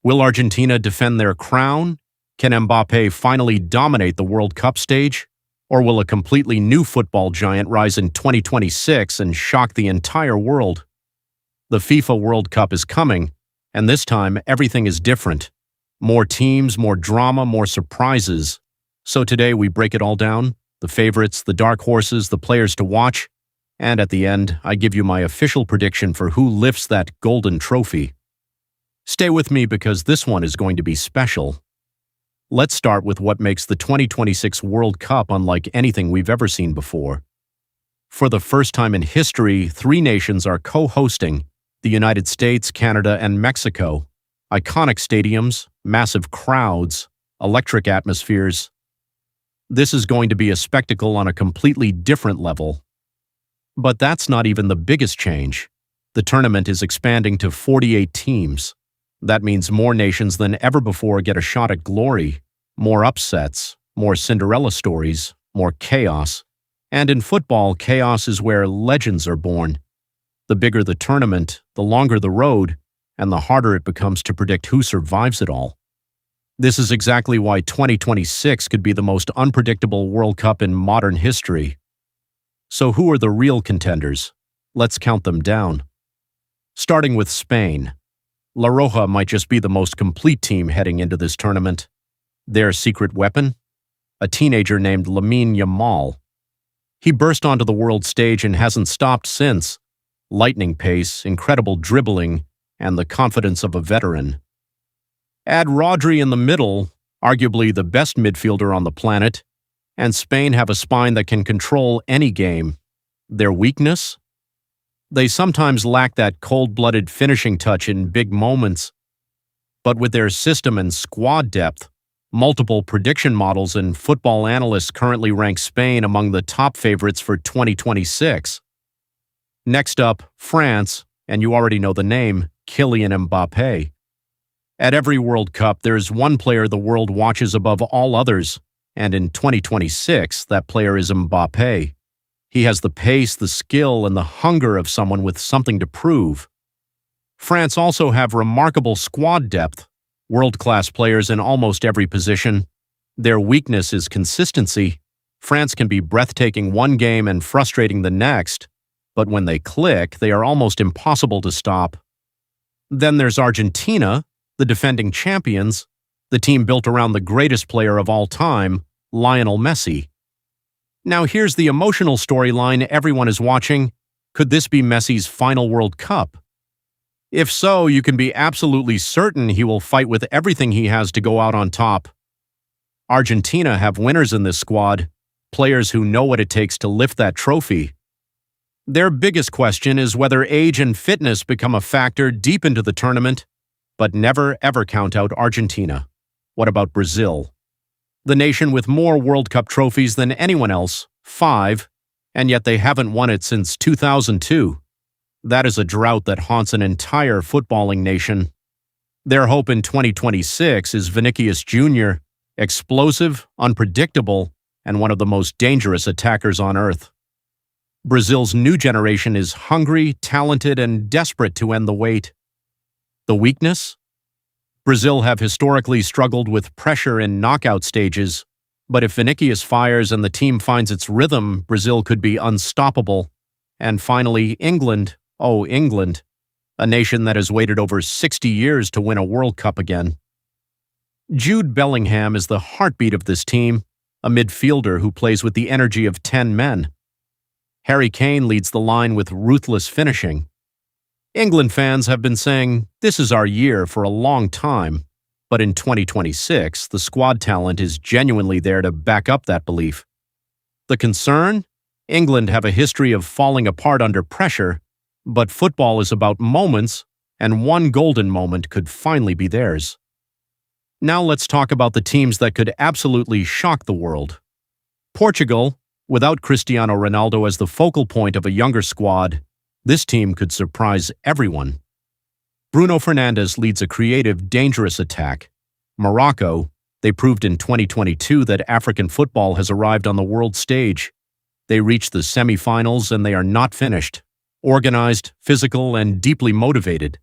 Will Argentina defend their crown? Can Mbappe finally dominate the World Cup stage? Or will a completely new football giant rise in 2026 and shock the entire world? The FIFA World Cup is coming, and this time everything is different. More teams, more drama, more surprises. So today we break it all down, the favorites, the dark horses, the players to watch, and at the end, I give you my official prediction for who lifts that golden trophy. Stay with me because this one is going to be special. Let's start with what makes the 2026 World Cup unlike anything we've ever seen before. For the first time in history, 3 nations are co-hosting: the United States, Canada, and Mexico. Iconic stadiums, massive crowds, electric atmospheres. This is going to be a spectacle on a completely different level. But that's not even the biggest change. The tournament is expanding to 48 teams. That means more nations than ever before get a shot at glory, more upsets, more Cinderella stories, more chaos. And in football, chaos is where legends are born. The bigger the tournament, the longer the road, and the harder it becomes to predict who survives it all. This is exactly why 2026 could be the most unpredictable World Cup in modern history. So who are the real contenders? Let's count them down. Starting with Spain. La Roja might just be the most complete team heading into this tournament. Their secret weapon? A teenager named Lamine Yamal. He burst onto the world stage and hasn't stopped since. Lightning pace, incredible dribbling, and the confidence of a veteran. Add Rodri in the middle, arguably the best midfielder on the planet, and Spain have a spine that can control any game. Their weakness? They sometimes lack that cold-blooded finishing touch in big moments. But with their system and squad depth, multiple prediction models and football analysts currently rank Spain among the top favorites for 2026. Next up, France, and you already know the name, Kylian Mbappe. At every World Cup, there's one player the world watches above all others, and in 2026, that player is Mbappe. He has the pace, the skill, and the hunger of someone with something to prove. France also have remarkable squad depth, world-class players in almost every position. Their weakness is consistency. France can be breathtaking one game and frustrating the next, but when they click, they are almost impossible to stop. Then there's Argentina, the defending champions, the team built around the greatest player of all time, Lionel Messi. Now here's the emotional storyline everyone is watching. Could this be Messi's final World Cup? If so, you can be absolutely certain he will fight with everything he has to go out on top. Argentina have winners in this squad, players who know what it takes to lift that trophy. Their biggest question is whether age and fitness become a factor deep into the tournament, but never ever count out Argentina. What about Brazil? The nation with more World Cup trophies than anyone else, 5, and yet they haven't won it since 2002. That is a drought that haunts an entire footballing nation. Their hope in 2026 is Vinicius Jr., explosive, unpredictable, and one of the most dangerous attackers on earth. Brazil's new generation is hungry, talented, and desperate to end the wait. The weakness? Brazil have historically struggled with pressure in knockout stages, but if Vinicius fires and the team finds its rhythm, Brazil could be unstoppable. And finally, England. Oh, England, a nation that has waited over 60 years to win a World Cup again. Jude Bellingham is the heartbeat of this team, a midfielder who plays with the energy of 10 men. Harry Kane leads the line with ruthless finishing. England fans have been saying, "This is our year" for a long time, but in 2026, the squad talent is genuinely there to back up that belief. The concern? England have a history of falling apart under pressure, but football is about moments, and one golden moment could finally be theirs. Now let's talk about the teams that could absolutely shock the world. Portugal, without Cristiano Ronaldo as the focal point of a younger squad, this team could surprise everyone. Bruno Fernandes leads a creative, dangerous attack. Morocco, they proved in 2022 that African football has arrived on the world stage. They reached the semi-finals and they are not finished. Organized, physical, and deeply motivated.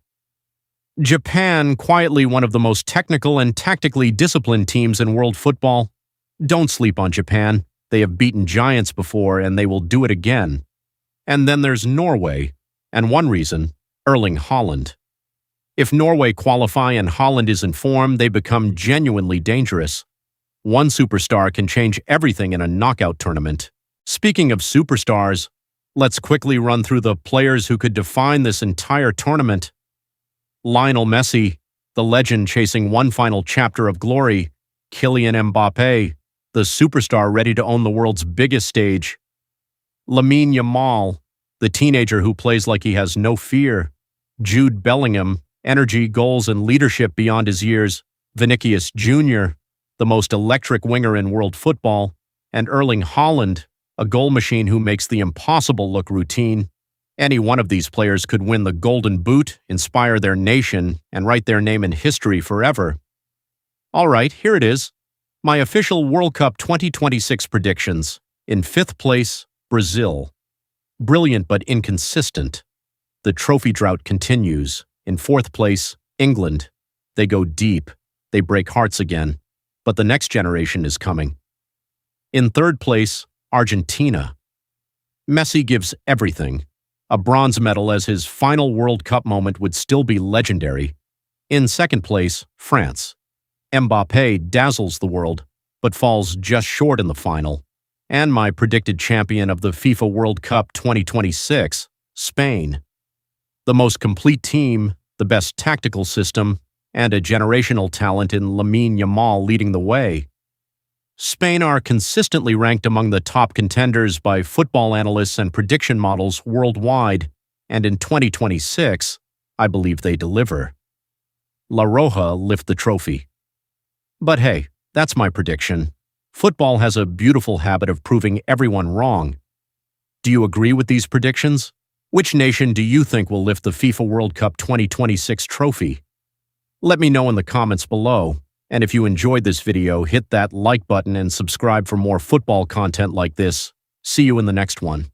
Japan, quietly one of the most technical and tactically disciplined teams in world football. Don't sleep on Japan. They have beaten giants before and they will do it again. And then there's Norway, and one reason, Erling Haaland. If Norway qualify and Haaland is in form, they become genuinely dangerous. One superstar can change everything in a knockout tournament. Speaking of superstars, let's quickly run through the players who could define this entire tournament. Lionel Messi, the legend chasing one final chapter of glory. Kylian Mbappe, the superstar ready to own the world's biggest stage. Lamine Yamal, the teenager who plays like he has no fear. Jude Bellingham, energy, goals, and leadership beyond his years. Vinicius Jr., the most electric winger in world football. And Erling Haaland, a goal machine who makes the impossible look routine. Any one of these players could win the Golden Boot, inspire their nation, and write their name in history forever. All right, here it is. My official World Cup 2026 predictions. In 5th place, Brazil. Brilliant but inconsistent. The trophy drought continues. In 4th place, England. They go deep. They break hearts again. But the next generation is coming. In 3rd place, Argentina. Messi gives everything. A bronze medal as his final World Cup moment would still be legendary. In 2nd place, France. Mbappe dazzles the world, but falls just short in the final. And my predicted champion of the FIFA World Cup 2026, Spain. The most complete team, the best tactical system, and a generational talent in Lamine Yamal leading the way. Spain are consistently ranked among the top contenders by football analysts and prediction models worldwide, and in 2026, I believe they deliver. La Roja lift the trophy. But hey, that's my prediction. Football has a beautiful habit of proving everyone wrong. Do you agree with these predictions? Which nation do you think will lift the FIFA World Cup 2026 trophy? Let me know in the comments below. And if you enjoyed this video, hit that like button and subscribe for more football content like this. See you in the next one.